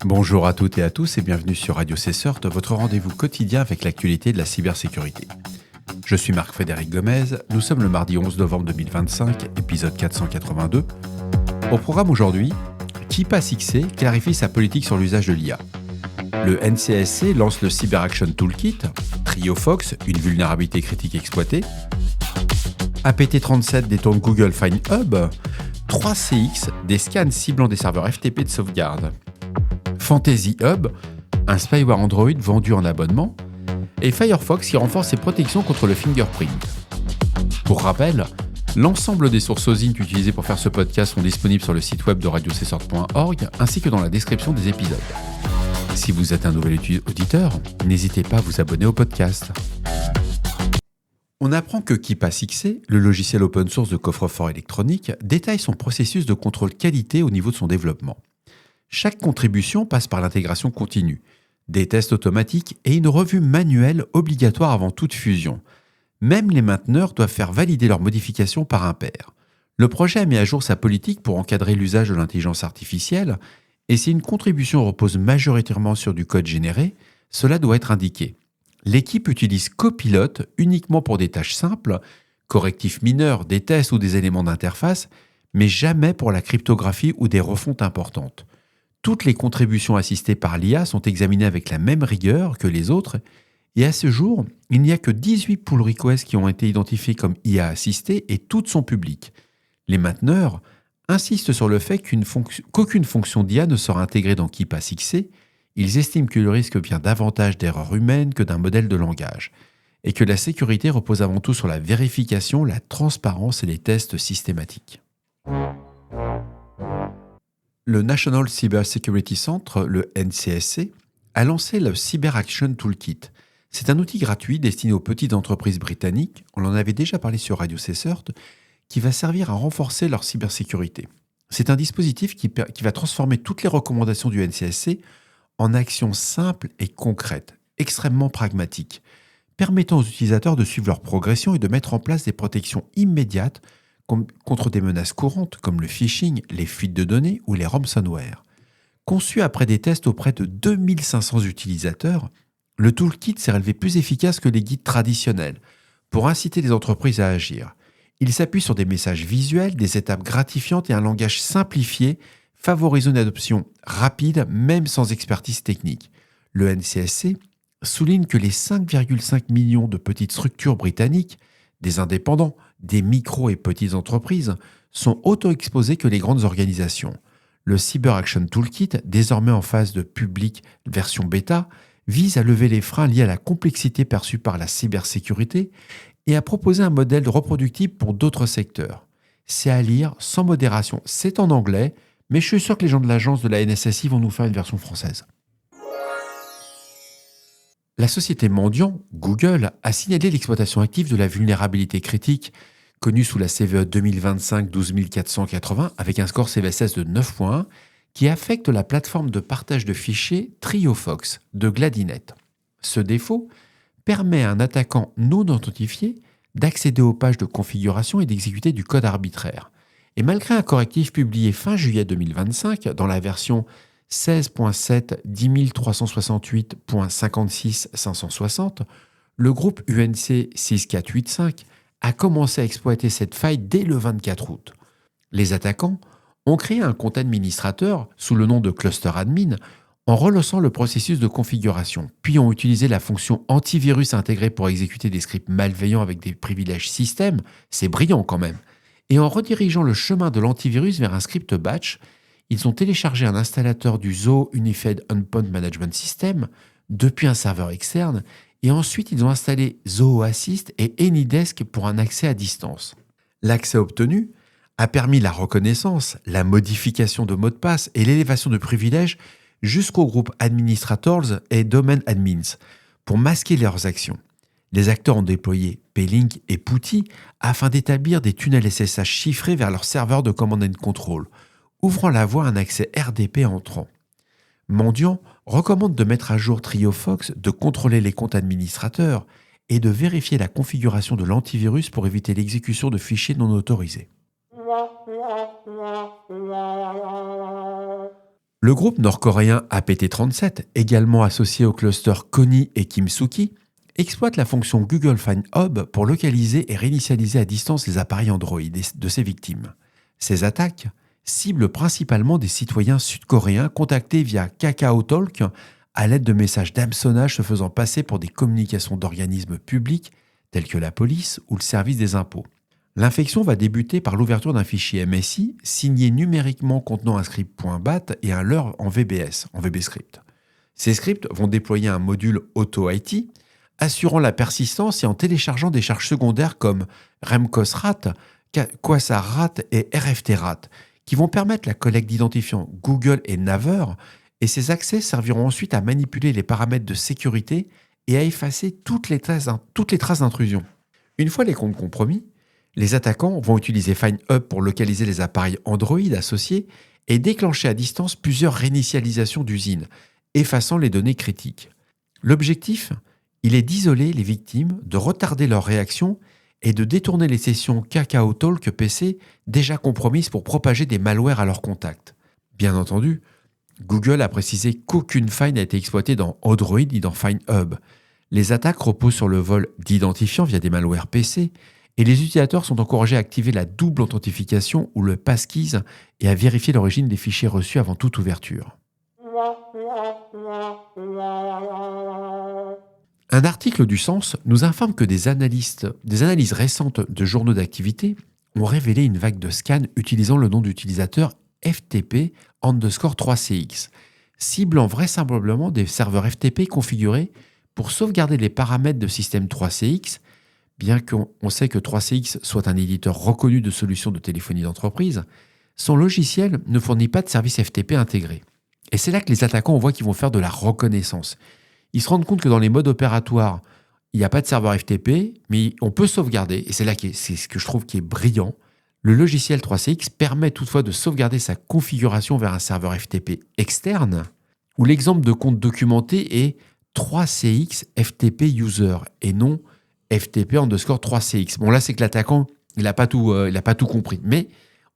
Bonjour à toutes et à tous et bienvenue sur Radio CSERT, votre rendez-vous quotidien avec l'actualité de la cybersécurité. Je suis Marc-Frédéric Gomez, nous sommes le mardi 11 novembre 2025, épisode 482. Au programme aujourd'hui, KeePassXC clarifie sa politique sur l'usage de l'IA. Le NCSC lance le Cyber Action Toolkit, TrioFox, une vulnérabilité critique exploitée. APT37 détourne Google Find Hub, 3CX, des scans ciblant des serveurs FTP de sauvegarde. Fantasy Hub, un spyware Android vendu en abonnement, et Firefox qui renforce ses protections contre le fingerprint. Pour rappel, l'ensemble des sources OSINT utilisées pour faire ce podcast sont disponibles sur le site web de radiocessort.org ainsi que dans la description des épisodes. Si vous êtes un nouvel auditeur, n'hésitez pas à vous abonner au podcast. On apprend que KeePassXC, le logiciel open source de coffre-fort électronique, détaille son processus de contrôle qualité au niveau de son développement. Chaque contribution passe par l'intégration continue, des tests automatiques et une revue manuelle obligatoire avant toute fusion. Même les mainteneurs doivent faire valider leurs modifications par un pair. Le projet a mis à jour sa politique pour encadrer l'usage de l'intelligence artificielle, et si une contribution repose majoritairement sur du code généré, cela doit être indiqué. L'équipe utilise Copilot uniquement pour des tâches simples, correctifs mineurs, des tests ou des éléments d'interface, mais jamais pour la cryptographie ou des refontes importantes. Toutes les contributions assistées par l'IA sont examinées avec la même rigueur que les autres, et à ce jour, il n'y a que 18 pull requests qui ont été identifiés comme IA assistées et toutes sont publiques. Les mainteneurs insistent sur le fait qu'aucune fonction d'IA ne sera intégrée dans KeePassXC. Ils estiment que le risque vient davantage d'erreurs humaines que d'un modèle de langage, et que la sécurité repose avant tout sur la vérification, la transparence et les tests systématiques. Le National Cyber Security Center, le NCSC, a lancé le Cyber Action Toolkit. C'est un outil gratuit destiné aux petites entreprises britanniques, on en avait déjà parlé sur Radio CSERT, qui va servir à renforcer leur cybersécurité. C'est un dispositif qui va transformer toutes les recommandations du NCSC en actions simples et concrètes, extrêmement pragmatiques, permettant aux utilisateurs de suivre leur progression et de mettre en place des protections immédiates contre des menaces courantes comme le phishing, les fuites de données ou les ransomware. Conçu après des tests auprès de 2500 utilisateurs, le toolkit s'est révélé plus efficace que les guides traditionnels pour inciter les entreprises à agir. Il s'appuie sur des messages visuels, des étapes gratifiantes et un langage simplifié, favorisant une adoption rapide même sans expertise technique. Le NCSC souligne que les 5,5 millions de petites structures britanniques, des indépendants, des micro et petites entreprises, sont auto-exposées que les grandes organisations. Le Cyber Action Toolkit, désormais en phase de public version bêta, vise à lever les freins liés à la complexité perçue par la cybersécurité et à proposer un modèle reproductible pour d'autres secteurs. C'est à lire sans modération. C'est en anglais, mais je suis sûr que les gens de l'agence de la NSSI vont nous faire une version française. La société Mandiant, Google, a signalé l'exploitation active de la vulnérabilité critique connue sous la CVE 2025-12480 avec un score CVSS de 9.1 qui affecte la plateforme de partage de fichiers TrioFox de Gladinet. Ce défaut permet à un attaquant non identifié d'accéder aux pages de configuration et d'exécuter du code arbitraire. Et malgré un correctif publié fin juillet 2025 dans la version 16.7 10368.56.560, le groupe UNC 6485 a commencé à exploiter cette faille dès le 24 août. Les attaquants ont créé un compte administrateur sous le nom de Cluster Admin en relançant le processus de configuration, puis ont utilisé la fonction antivirus intégrée pour exécuter des scripts malveillants avec des privilèges système, c'est brillant quand même, et en redirigeant le chemin de l'antivirus vers un script batch, ils ont téléchargé un installateur du Zoho Unified Endpoint Management System depuis un serveur externe et ensuite ils ont installé Zoho Assist et AnyDesk pour un accès à distance. L'accès obtenu a permis la reconnaissance, la modification de mots de passe et l'élévation de privilèges jusqu'au groupe Administrators et Domain Admins pour masquer leurs actions. Les acteurs ont déployé P-Link et Putty afin d'établir des tunnels SSH chiffrés vers leur serveur de command and control, ouvrant la voie à un accès RDP entrant. Mandiant recommande de mettre à jour TrioFox, de contrôler les comptes administrateurs et de vérifier la configuration de l'antivirus pour éviter l'exécution de fichiers non autorisés. Le groupe nord-coréen APT37, également associé au cluster Kony et Kimsuki, exploite la fonction Google Find Hub pour localiser et réinitialiser à distance les appareils Android de ses victimes. Ces attaques ciblent principalement des citoyens sud-coréens contactés via KakaoTalk à l'aide de messages d'hameçonnage se faisant passer pour des communications d'organismes publics tels que la police ou le service des impôts. L'infection va débuter par l'ouverture d'un fichier MSI signé numériquement contenant un script .bat et un leurre en VBS, en VBScript. Ces scripts vont déployer un module Auto-IT assurant la persistance et en téléchargeant des charges secondaires comme Remcos-RAT, Quasar-RAT et RFT-RAT qui vont permettre la collecte d'identifiants Google et Naver et ces accès serviront ensuite à manipuler les paramètres de sécurité et à effacer toutes les traces d'intrusion. Une fois les comptes compromis, les attaquants vont utiliser FindHub pour localiser les appareils Android associés et déclencher à distance plusieurs réinitialisations d'usines, effaçant les données critiques. L'objectif, il est d'isoler les victimes, de retarder leur réaction et de détourner les sessions KakaoTalk PC déjà compromises pour propager des malwares à leurs contacts. Bien entendu, Google a précisé qu'aucune faille n'a été exploitée dans Android ni dans FindHub. Les attaques reposent sur le vol d'identifiants via des malwares PC et les utilisateurs sont encouragés à activer la double authentification ou le passkeys et à vérifier l'origine des fichiers reçus avant toute ouverture. Un article du Sens nous informe que des analyses récentes de journaux d'activité ont révélé une vague de scans utilisant le nom d'utilisateur FTP_3CX, ciblant vraisemblablement des serveurs FTP configurés pour sauvegarder les paramètres de système 3CX, bien qu'on sait que 3CX soit un éditeur reconnu de solutions de téléphonie d'entreprise, son logiciel ne fournit pas de service FTP intégré. Et c'est là que les attaquants, on voit qu'ils vont faire de la reconnaissance. Ils se rendent compte que dans les modes opératoires, il n'y a pas de serveur FTP, mais on peut sauvegarder, et c'est ce que je trouve qui est brillant. Le logiciel 3CX permet toutefois de sauvegarder sa configuration vers un serveur FTP externe, où l'exemple de compte documenté est 3CX FTP user, et non FTP_3CX. Bon, là, c'est que l'attaquant, il n'a pas tout compris. Mais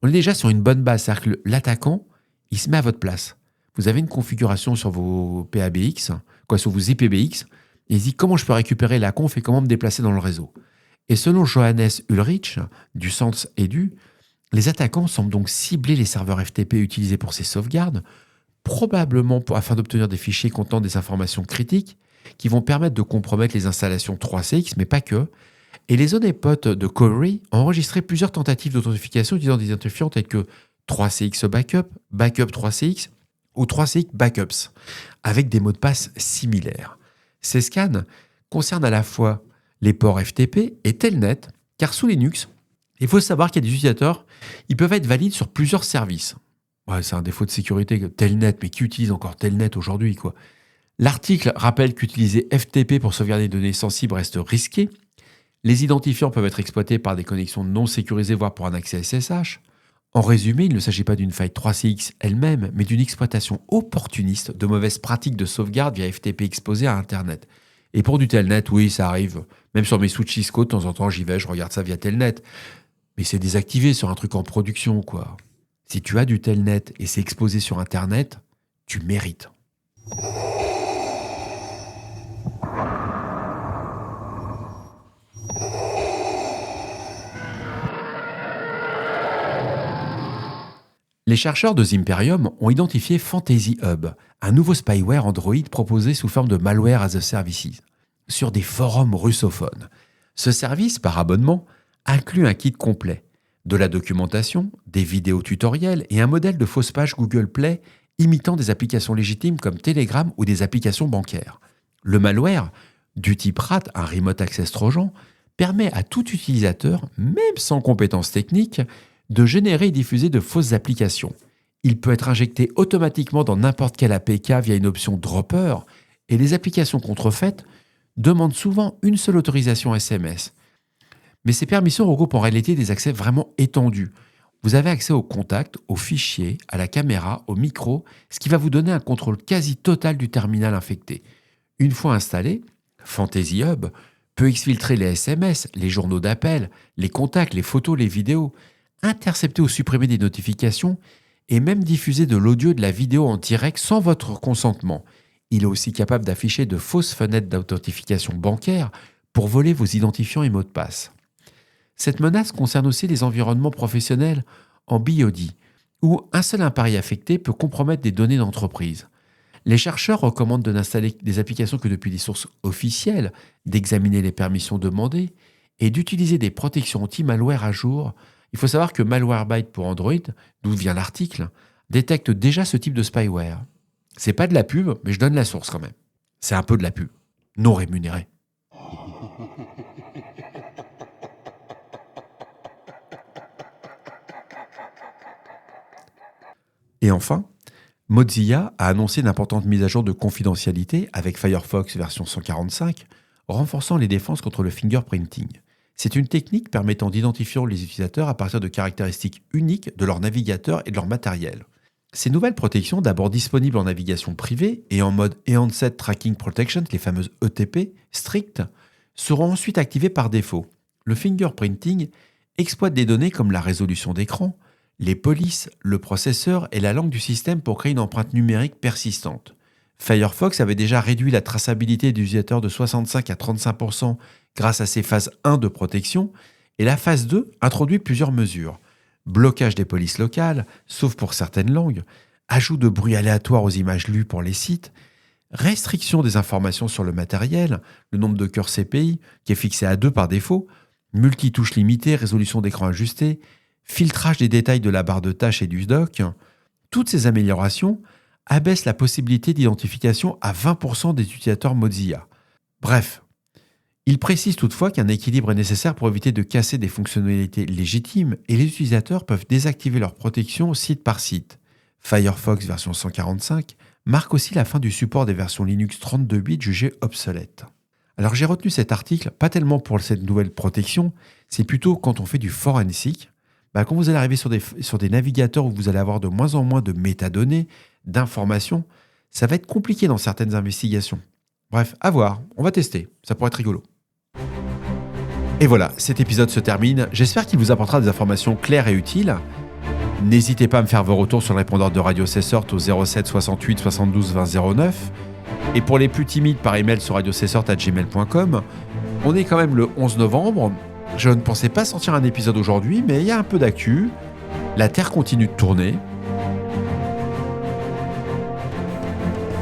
on est déjà sur une bonne base. C'est-à-dire que l'attaquant, il se met à votre place. Vous avez une configuration sur vos PABX, sur vos IPBX, et il dit comment je peux récupérer la conf et comment me déplacer dans le réseau. Et selon Johannes Ulrich, du Sens Edu, les attaquants semblent donc cibler les serveurs FTP utilisés pour ces sauvegardes, probablement afin d'obtenir des fichiers contenant des informations critiques, qui vont permettre de compromettre les installations 3CX, mais pas que. Et les honeypots de Corey ont enregistré plusieurs tentatives d'authentification utilisant des identifiants tels que 3CX Backup, Backup 3CX ou 3CX Backups, avec des mots de passe similaires. Ces scans concernent à la fois les ports FTP et Telnet, car sous Linux, il faut savoir qu'il y a des utilisateurs, ils peuvent être valides sur plusieurs services. Ouais, c'est un défaut de sécurité que Telnet, mais qui utilise encore Telnet aujourd'hui, quoi. L'article rappelle qu'utiliser FTP pour sauvegarder des données sensibles reste risqué. Les identifiants peuvent être exploités par des connexions non sécurisées, voire pour un accès SSH. En résumé, il ne s'agit pas d'une faille 3CX elle-même, mais d'une exploitation opportuniste de mauvaises pratiques de sauvegarde via FTP exposées à Internet. Et pour du Telnet, oui, ça arrive. Même sur mes switches Cisco, de temps en temps, j'y vais, je regarde ça via Telnet. Mais c'est désactivé sur un truc en production, quoi. Si tu as du Telnet et c'est exposé sur Internet, tu mérites. Les chercheurs de Zimperium ont identifié Fantasy Hub, un nouveau spyware Android proposé sous forme de malware as a service, sur des forums russophones. Ce service, par abonnement, inclut un kit complet, de la documentation, des vidéos tutoriels et un modèle de fausse page Google Play imitant des applications légitimes comme Telegram ou des applications bancaires. Le malware, du type RAT, un Remote Access Trojan, permet à tout utilisateur, même sans compétences techniques, de générer et diffuser de fausses applications. Il peut être injecté automatiquement dans n'importe quel APK via une option Dropper, et les applications contrefaites demandent souvent une seule autorisation SMS. Mais ces permissions regroupent en réalité des accès vraiment étendus. Vous avez accès aux contacts, aux fichiers, à la caméra, au micro, ce qui va vous donner un contrôle quasi total du terminal infecté. Une fois installé, Fantasy Hub peut exfiltrer les SMS, les journaux d'appel, les contacts, les photos, les vidéos, intercepter ou supprimer des notifications et même diffuser de l'audio et de la vidéo en direct sans votre consentement. Il est aussi capable d'afficher de fausses fenêtres d'authentification bancaire pour voler vos identifiants et mots de passe. Cette menace concerne aussi les environnements professionnels en BOD, où un seul appareil affecté peut compromettre des données d'entreprise. Les chercheurs recommandent de n'installer des applications que depuis des sources officielles, d'examiner les permissions demandées et d'utiliser des protections anti-malware à jour. Il faut savoir que Malwarebytes pour Android, d'où vient l'article, détecte déjà ce type de spyware. C'est pas de la pub, mais je donne la source quand même. C'est un peu de la pub, non rémunérée. Et enfin, Mozilla a annoncé une importante mise à jour de confidentialité avec Firefox version 145, renforçant les défenses contre le fingerprinting. C'est une technique permettant d'identifier les utilisateurs à partir de caractéristiques uniques de leur navigateur et de leur matériel. Ces nouvelles protections, d'abord disponibles en navigation privée et en mode Enhanced Tracking Protection, les fameuses ETP, strictes, seront ensuite activées par défaut. Le fingerprinting exploite des données comme la résolution d'écran, les polices, le processeur et la langue du système pour créer une empreinte numérique persistante. Firefox avait déjà réduit la traçabilité des utilisateurs de 65 à 35% grâce à ses phases 1 de protection, et la phase 2 introduit plusieurs mesures. Blocage des polices locales, sauf pour certaines langues, ajout de bruit aléatoire aux images lues pour les sites, restriction des informations sur le matériel, le nombre de cœurs CPI, qui est fixé à 2 par défaut, multitouche limitée, résolution d'écran ajustée, filtrage des détails de la barre de tâches et du dock. Toutes ces améliorations abaissent la possibilité d'identification à 20% des utilisateurs Mozilla. Bref, il précise toutefois qu'un équilibre est nécessaire pour éviter de casser des fonctionnalités légitimes et les utilisateurs peuvent désactiver leur protection site par site. Firefox version 145 marque aussi la fin du support des versions Linux 32 bits jugées obsolètes. Alors j'ai retenu cet article, pas tellement pour cette nouvelle protection, c'est plutôt quand on fait du forensic. Quand vous allez arriver sur des navigateurs où vous allez avoir de moins en moins de métadonnées, d'informations, ça va être compliqué dans certaines investigations. Bref, à voir, on va tester, ça pourrait être rigolo. Et voilà, cet épisode se termine. J'espère qu'il vous apportera des informations claires et utiles. N'hésitez pas à me faire vos retours sur le répondeur de Radio Cessort au 07 68 72 20 09. Et pour les plus timides, par email sur radiocessort@gmail.com. On est quand même le 11 novembre. Je ne pensais pas sortir un épisode aujourd'hui, mais il y a un peu d'actu. La Terre continue de tourner.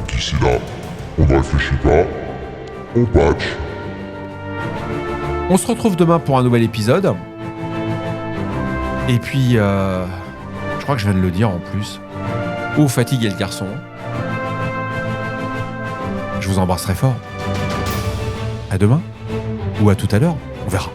D'ici là, on ne réfléchit pas, on patch. On se retrouve demain pour un nouvel épisode. Et puis, je crois que je viens de le dire en plus. Oh, fatigué le garçon. Je vous embrasse très fort. À demain. Ou à tout à l'heure, on verra.